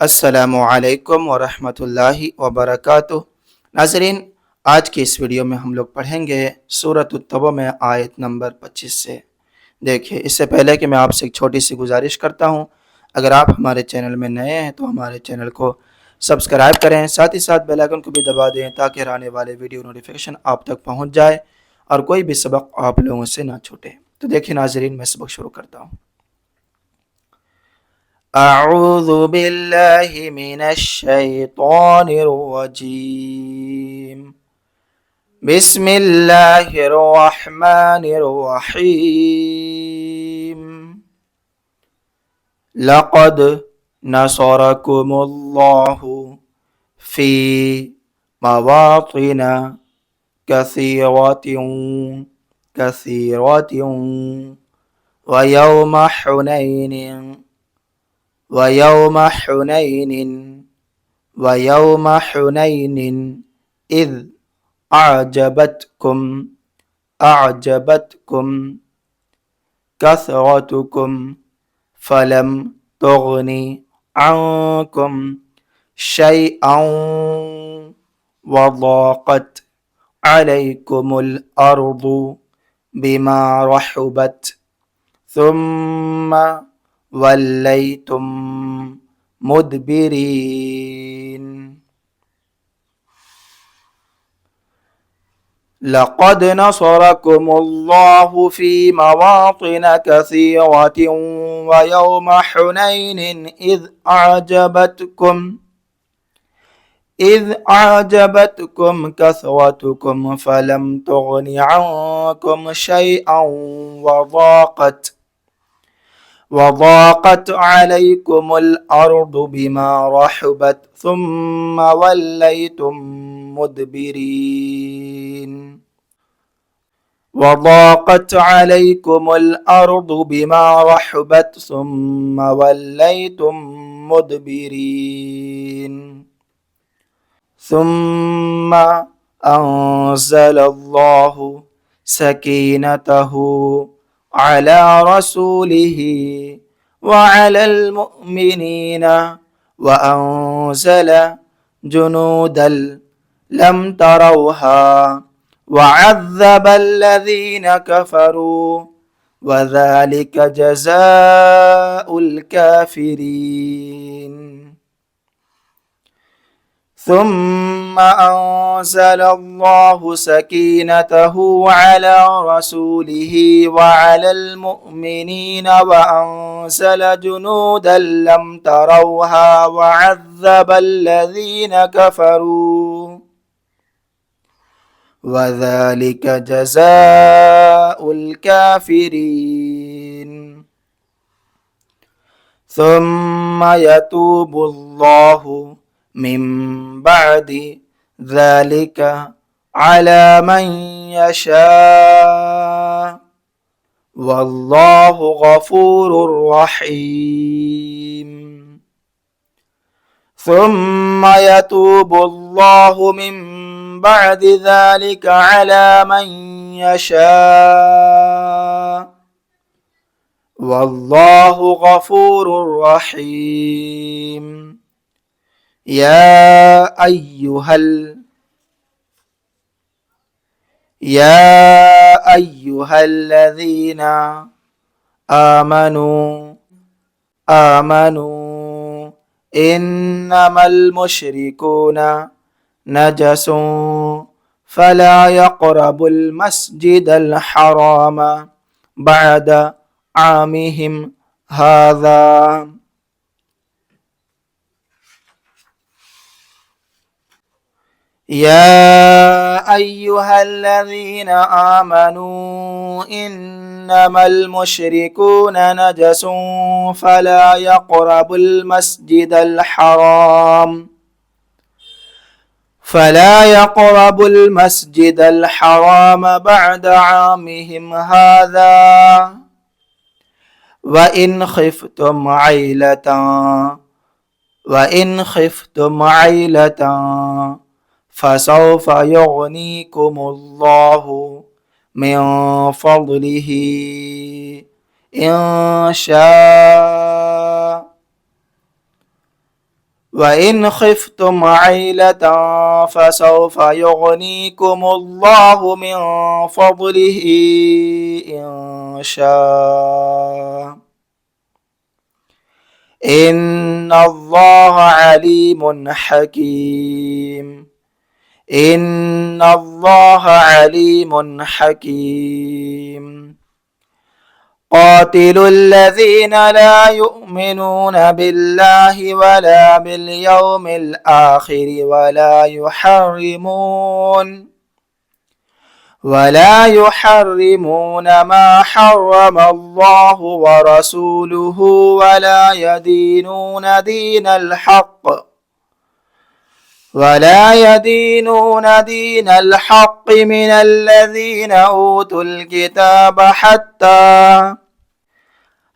अस्सलामु अलैकुम वरहमतुल्लाहि वबरकातुह। नाज़रीन, आज की इस वीडियो में हम लोग पढ़ेंगे सूरत तौबा में आयत नंबर 25 से। देखिए, इससे पहले कि मैं आपसे एक छोटी सी गुजारिश करता हूँ, अगर आप हमारे चैनल में नए हैं तो हमारे चैनल को सब्सक्राइब करें, साथ ही साथ बेल आइकन को भी दबा दें ताकि आने वाले वीडियो नोटिफिकेशन आप तक पहुँच जाए और कोई भी सबक आप लोगों से ना छूटे। तो देखिए नाज़रीन, मैं सबक शुरू करता हूँ। أعوذ بالله من الشيطان الرجيم بسم الله الرحمن الرحيم لقد نصركم الله في مواطن كثيرة كثيرة ويوم حنين ويوم حنين ويوم حنين إذ أعجبتكم كثرتكم فلم تغن عنكم شيئا وضاقت عليكم الأرض بما رحبت ثم وليتم مدبرين لقد نصركم الله في مواطن كثيرة ويوم حنين إذ أعجبتكم كثرتكم فلم تغن عنكم شيئا وضاقت عليكم الأرض بما رحبت ثم وليتم مدبرين وضاقت عليكم الأرض بما رحبت ثم وليتم مدبرين ثم أنزل الله سكينته على رسوله وعلى المؤمنين وأنزل جنودا لم تروها وعذب الذين كفروا وذلك جزاء الكافرين ثم أنزل الله سكينته على رسوله وعلى المؤمنين وأنزل جنودا لم تروها وعذب الذين كفروا وذلك جزاء الكافرين ثم يتوب الله من بعد ذلك على من يشاء والله غفور رحيم ثم يتوب الله من بعد ذلك على من يشاء والله غفور رحيم يا أيها الذين آمنوا إنما المشركون نجس فلا يقربوا المسجد الحرام بعد عامهم هذا يا أيها الذين آمنوا إنما المشركون نجس فلا يقربوا المسجد الحرام بعد عامهم هذا وإن خفتم عيلة فسوف يغنيكم الله من فضله إن شاء व इन खिफ्तुम आइलतन फसौफा युगनीकुमुल्लाहु मिन फज़लिही इन शाअ इन्नल्लाह अलीमुन हकीम। इन्नल्लाह अलीमुन हकीम। क़ातिलुल्लज़ीन ला युमिनून बिल्लाहि वला बिल-यौमिल आखिर वला युहर्रिमून मा हर्रमल्लाहु व रसूलुहु वला यदीनून दीनल हक़्क़ मिनल्लज़ीन ऊतुल किताब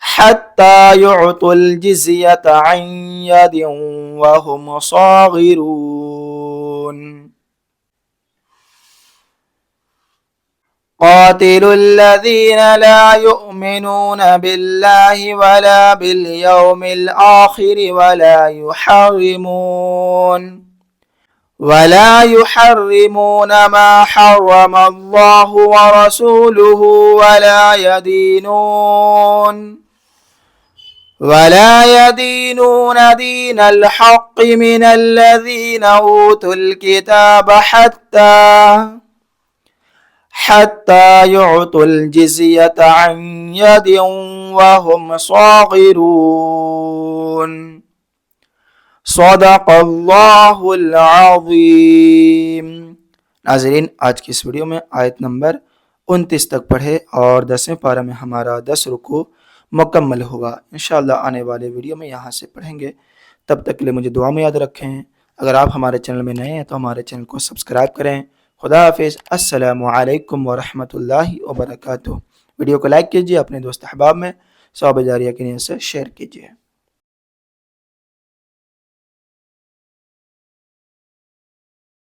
हत्ता युअतुल जिज़्यत अन यदिन वहुम साग़िरून। क़ातिलुल्लज़ीन ला युमिनून बिल्लाहि वला बिल-यौमिल आखिर वला युहर्रिमून मा हर्रमल्लाहु व रसूलुहु वला यदीनून दीनल हक़्क़ मिनल्लज़ीन ऊतुल किताब हत्ता युअतुल जिज़्यत अन यदिन वहुम साग़िरून। सदक़ल्लाहुल अज़ीम। नाज़रीन, आज की इस वीडियो में आयत नंबर 29 तक पढ़े और 10वें पारा में हमारा 10 रुकू मुकम्मल होगा। इंशाअल्लाह आने वाले वीडियो में यहाँ से पढ़ेंगे। तब तक के लिए मुझे दुआ में याद रखें। अगर आप हमारे चैनल में नए हैं तो हमारे चैनल को सब्सक्राइब करें। खुदा हाफिज़। अस्सलामु अलैकुम व रहमतुल्लाहि व बरकातुहू। वीडियो को लाइक कीजिए, अपने दोस्त अहबाब में सवाब जारिया की नीयत से शेयर कीजिए।